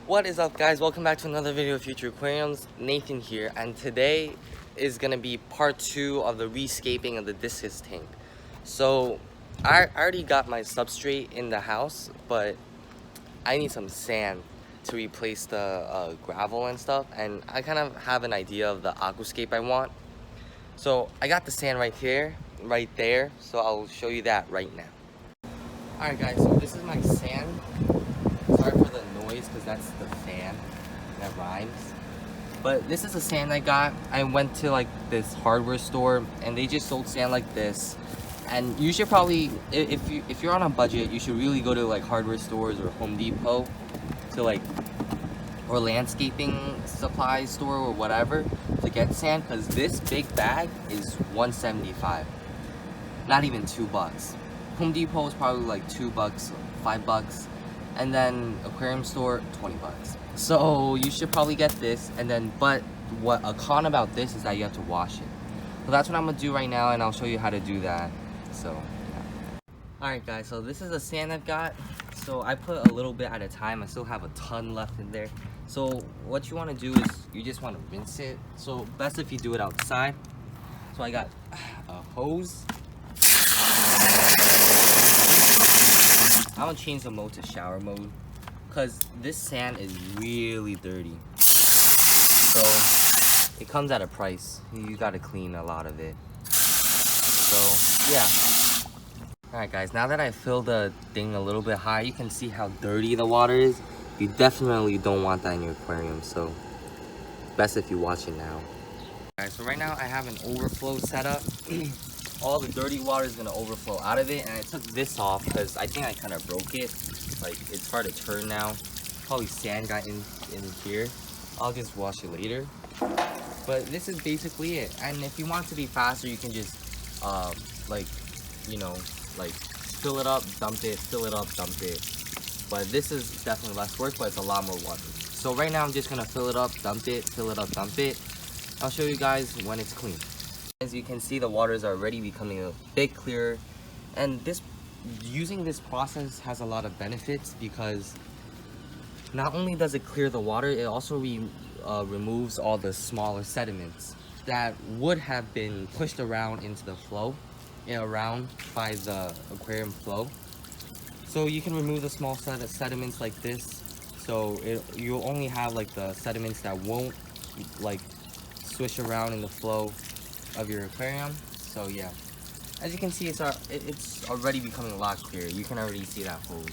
What is up, guys? Welcome back to another video of Future Aquariums. Nathan here, and today is gonna be part 2 of the rescaping of the Discus tank. So I already got my substrate in the house, but I need some sand to replace the gravel and stuff, and I kind of have an idea of the aquascape I want. So I got the sand right here, right there, so I'll show you that right now. Alright guys, so this is my sand. Sorry for the noise because that's the fan that rhymes. But this is the sand I got. I went to like this hardware store and they just sold sand like this. And you should probably, if you're on a budget, you should really go to like hardware stores or Home Depot to like, or landscaping supply store or whatever to get sand, because this big bag is $175. Not even $2. Home Depot is probably like $2, $5. And then aquarium store, 20 bucks. So you should probably get this, and then, but what a con about this is that you have to wash it. So that's what I'm gonna do right now, and I'll show you how to do that. So yeah. Alright guys, so this is the sand I've got. So I put a little bit at a time. I still have a ton left in there. So what you want to do is you just want to rinse it. So best if you do it outside. So I got a hose. I'm gonna change the mode to shower mode because this sand is really dirty. So it comes at a price. You gotta clean a lot of it. So yeah. Alright guys, now that I filled the thing a little bit high, you can see how dirty the water is. You definitely don't want that in your aquarium, so best if you watch it now. Alright, so right now I have an overflow set up. All the dirty water is gonna overflow out of it, and I took this off because I think I kind of broke it. Like, it's hard to turn now. Probably sand got in here. I'll just wash it later. But this is basically it. And if you want to be faster, you can just like, you know, like fill it up, dump it, fill it up, dump it. But this is definitely less work, but it's a lot more water. So right now I'm just gonna fill it up, dump it, fill it up, dump it. I'll show you guys when it's clean. As you can see, the waters are already becoming a bit clearer, and using this process has a lot of benefits because not only does it clear the water, it also removes all the smaller sediments that would have been pushed around into the flow, around by the aquarium flow. So you can remove the small sediments like this, so you'll only have like the sediments that won't like swish around in the flow of your aquarium. So yeah, as you can see, it's already becoming a lot clearer. You can already see that hose.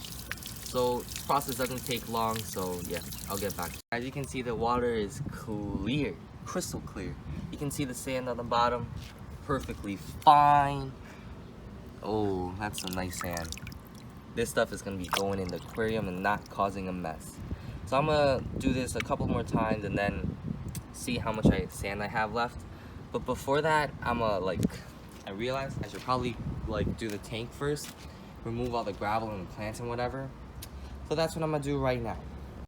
So this process doesn't take long, so yeah, I'll get back. As you can see, the water is clear, crystal clear. You can see the sand on the bottom, perfectly fine. Oh, that's some nice sand. This stuff is gonna be going in the aquarium and not causing a mess. So I'm gonna do this a couple more times and then see how much sand I have left. But before that, I realized I should probably like do the tank first, remove all the gravel and the plants and whatever. So that's what I'm gonna do right now.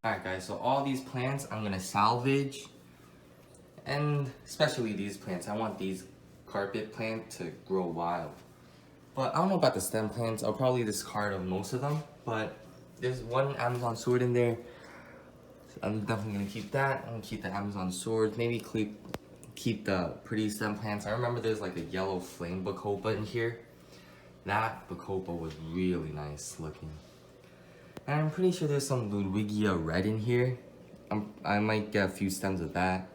Alright guys, so all these plants I'm gonna salvage, and especially these plants. I want these carpet plants to grow wild. But I don't know about the stem plants. I'll probably discard of most of them, but there's one Amazon sword in there. So I'm definitely gonna keep that. I'm gonna keep the Amazon sword, maybe keep the pretty stem plants. I remember there's like a yellow flame bacopa in here. That bacopa was really nice looking. And I'm pretty sure there's some Ludwigia red in here. I might get a few stems of that.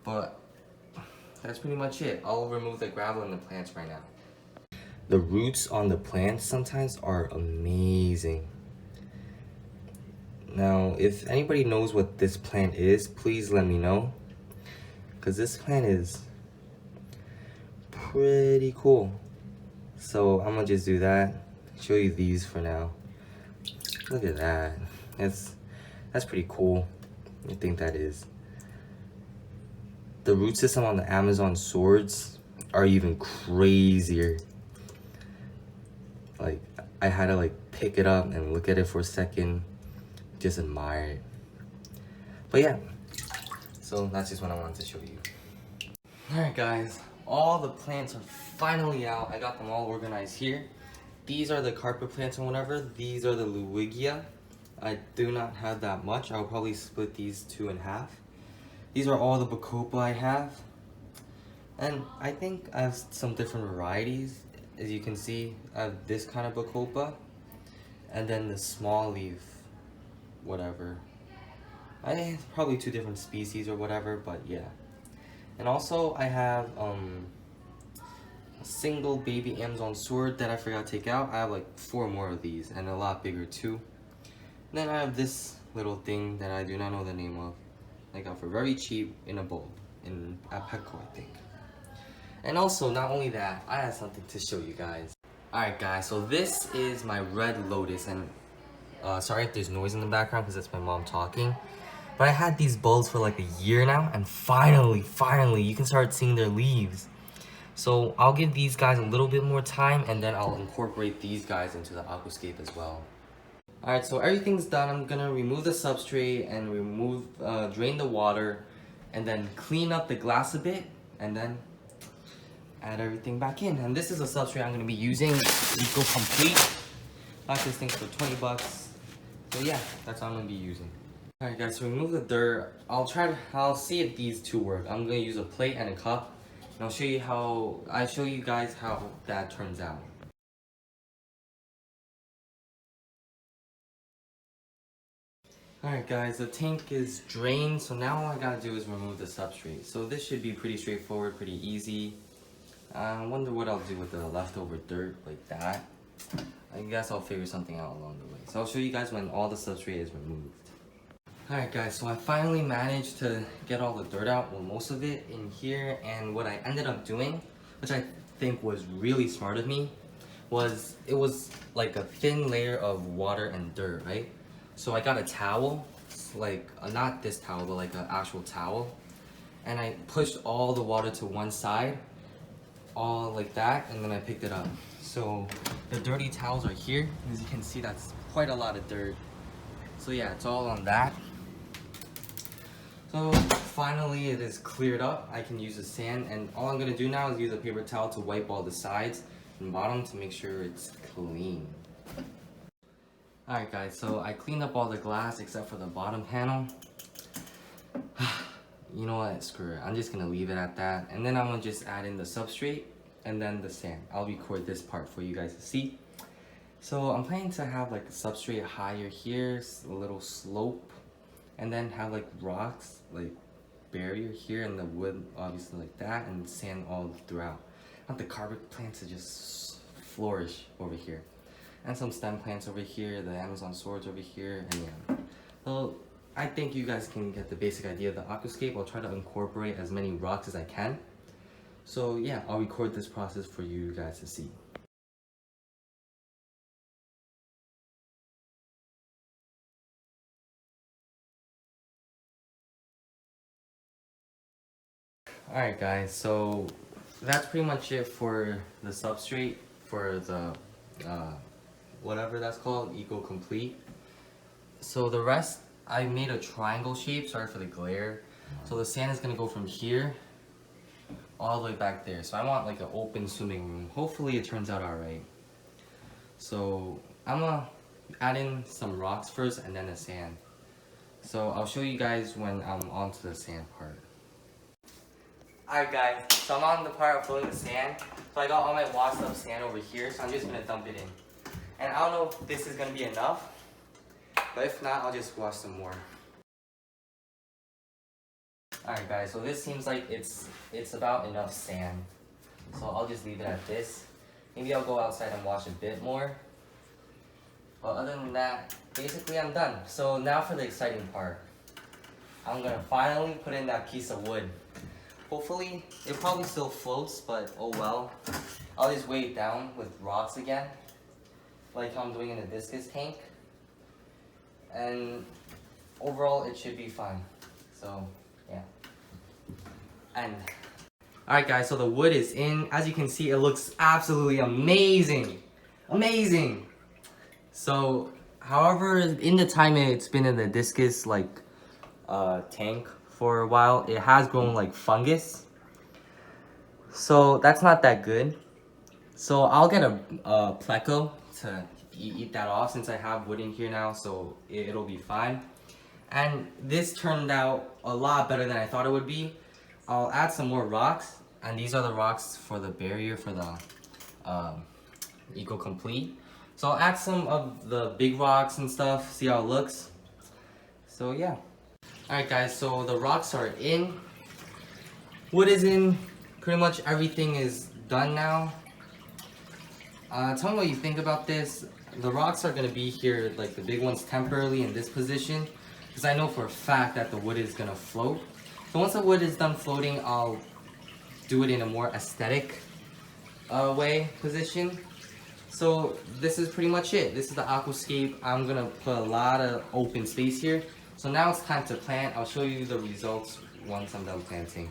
But that's pretty much it. I'll remove the gravel and the plants right now. The roots on the plants sometimes are amazing. Now, if anybody knows what this plant is, please let me know, because this plant is pretty cool. So I'm gonna just do that, show you these for now. Look at that. That's pretty cool. I think that is. The root system on the Amazon swords are even crazier. Like, I had to like pick it up and look at it for a second, just admire it. But yeah, so that's just what I wanted to show you. Alright guys, all the plants are finally out. I got them all organized here. These are the carpet plants and whatever. These are the Ludwigia. I do not have that much. I'll probably split these two in half. These are all the Bacopa I have. And I think I have some different varieties. As you can see, I have this kind of Bacopa. And then the small leaf, whatever. I think it's probably two different species or whatever, but yeah. And also I have a single baby Amazon sword that I forgot to take out. I have like 4 more of these and a lot bigger too. And then I have this little thing that I do not know the name of. I got for very cheap in a bowl at Petco, I think. And also, not only that, I have something to show you guys. Alright guys, so this is my red lotus, and sorry if there's noise in the background because that's my mom talking. But I had these bulbs for like a year now, and finally, you can start seeing their leaves. So I'll give these guys a little bit more time, and then I'll incorporate these guys into the aquascape as well. Alright, so everything's done. I'm gonna remove the substrate and drain the water, and then clean up the glass a bit, and then add everything back in. And this is a substrate I'm gonna be using, Eco Complete. Got this thing for 20 bucks. So yeah, that's what I'm gonna be using. Alright guys, so remove the dirt. I'll see if these two work. I'm gonna use a plate and a cup, and I'll show you guys how that turns out. Alright guys, the tank is drained, so now all I gotta do is remove the substrate. So this should be pretty straightforward, pretty easy. I wonder what I'll do with the leftover dirt like that. I guess I'll figure something out along the way. So I'll show you guys when all the substrate is removed. Alright guys, so I finally managed to get all the dirt out, well most of it in here, and what I ended up doing, which I think was really smart of me, was it was like a thin layer of water and dirt, right? So I got a towel, like not this towel, but like an actual towel, and I pushed all the water to one side, all like that, and then I picked it up. So the dirty towels are here. As you can see, that's quite a lot of dirt. So yeah, it's all on that. So finally it is cleared up. I can use the sand, and all I'm gonna do now is use a paper towel to wipe all the sides and bottom to make sure it's clean. Alright guys, so I cleaned up all the glass except for the bottom panel. You know what, screw it. I'm just gonna leave it at that. And then I'm gonna just add in the substrate and then the sand. I'll record this part for you guys to see. So I'm planning to have like a substrate higher here, a little slope, and then have like rocks, like barrier here, and the wood obviously like that, and sand all throughout. I want the carpet plants to just flourish over here. And some stem plants over here, the Amazon swords over here, and yeah. So I think you guys can get the basic idea of the aquascape. I'll try to incorporate as many rocks as I can. So yeah, I'll record this process for you guys to see. Alright guys, so that's pretty much it for the substrate for the whatever that's called, Eco Complete. So the rest, I made a triangle shape, sorry for the glare. So the sand is gonna go from here all the way back there. So I want like an open swimming room. Hopefully it turns out alright. So I'm gonna add in some rocks first and then the sand. So I'll show you guys when I'm onto the sand part. Alright guys, so I'm on the part of filling the sand. So I got all my washed up sand over here, so I'm just gonna dump it in. And I don't know if this is gonna be enough, but if not, I'll just wash some more. Alright guys, so this seems like it's about enough sand. So I'll just leave it at this. Maybe I'll go outside and wash a bit more. But other than that, basically I'm done. So now for the exciting part. I'm gonna finally put in that piece of wood. Hopefully, it probably still floats, but oh well. I'll just weigh it down with rocks again, like how I'm doing in the Discus tank. And overall, it should be fine. So, yeah. And, alright guys, so the wood is in. As you can see, it looks absolutely amazing. Amazing! So, however, in the time it's been in the Discus, like, tank for a while, it has grown like fungus. So that's not that good. So I'll get a pleco to eat that off since I have wood in here now, so it'll be fine. And this turned out a lot better than I thought it would be. I'll add some more rocks, and these are the rocks for the barrier for the Eco Complete. So I'll add some of the big rocks and stuff, see how it looks. So yeah. Alright guys, so the rocks are in. Wood is in. Pretty much everything is done now. Tell me what you think about this. The rocks are going to be here, like the big ones temporarily in this position, because I know for a fact that the wood is going to float. So once the wood is done floating, I'll do it in a more aesthetic position. So this is pretty much it. This is the aquascape. I'm going to put a lot of open space here. So now it's time to plant. I'll show you the results once I'm done planting.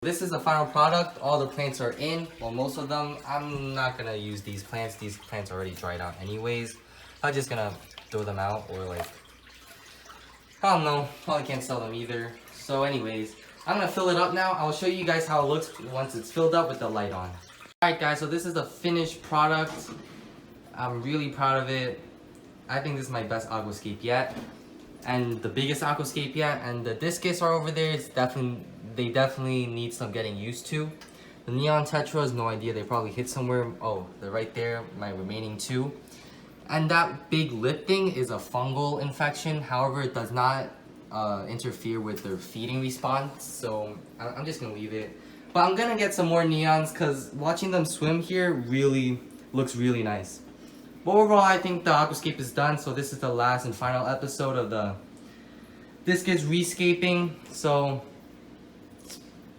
This is the final product. All the plants are in. Well, most of them. I'm not gonna use these plants. These plants are already dried out anyways. I'm just gonna throw them out, or like, I don't know, probably can't sell them either. So anyways, I'm gonna fill it up now. I'll show you guys how it looks once it's filled up with the light on. Alright guys, so this is the finished product. I'm really proud of it. I think this is my best aquascape yet, and the biggest aquascape yet. And the Discus are over there. They definitely need some getting used to. The neon tetras, no idea, they probably hit somewhere. Oh, they're right there, my remaining two. And that big lip thing is a fungal infection. However, it does not interfere with their feeding response, so I'm just gonna leave it. But I'm gonna get some more neons because watching them swim here really looks really nice. But overall, I think the aquascape is done, so this is the last and final episode of the Discus rescaping. So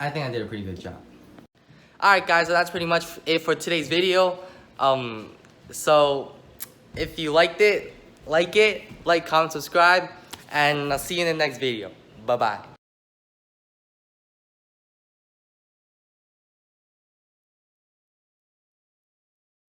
I think I did a pretty good job. Alright guys, so that's pretty much it for today's video. So if you liked it, like, comment, subscribe, and I'll see you in the next video. Bye bye.